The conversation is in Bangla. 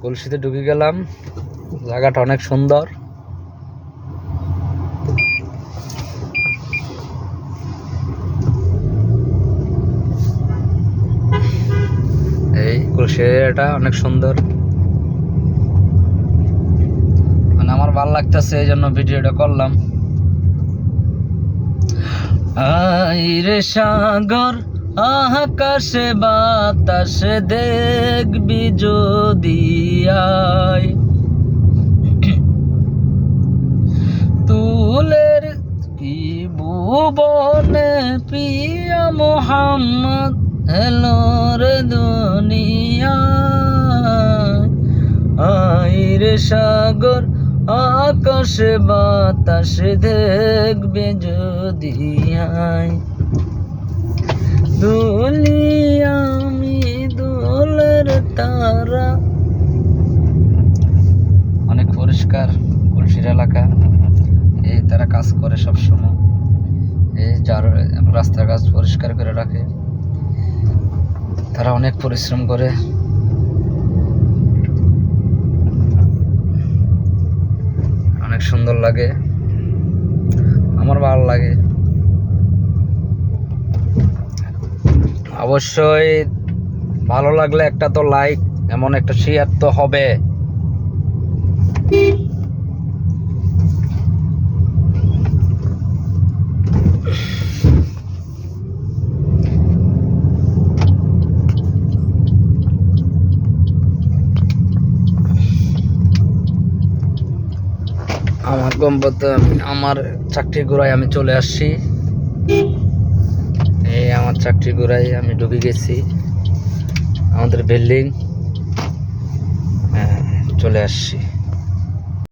কলসিতে ঢুকে গেলাম। জায়গাটা অনেক সুন্দর। এই কলসি এরিয়াটা অনেক সুন্দর, মানে আমার ভালো লাগতেছে, এই জন্য ভিডিওটা করলাম। আইরে সাগর আকাশে বাতাসে দেখবি যদি আয়, তুলের কি ভুবনে প্রিয়া মোহাম্মদ এলোর দুনিয়া। আইরে সাগর আকাশে বাতাসে দেখবে যদি আয়, দুলি আমি দোলের তারা। অনেক পরিষ্কার কলসির এলাকা। এই তারা কাজ করে সবসময়, এই যার রাস্তার কাজ পরিষ্কার করে রাখে। তারা অনেক পরিশ্রম করে। অনেক সুন্দর লাগে, আমার ভালো লাগে। অবশ্যই ভালো লাগলে একটা তো লাইক, এমন একটা শেয়ার তো হবে। আমার গন্তব্যে আমার চাকরির গোড়ায় আমি চলে আসছি। এই আমার চাকরির গোড়ায় আমি ঢুকে গেছি, আমাদের বিল্ডিং চলে আসছি।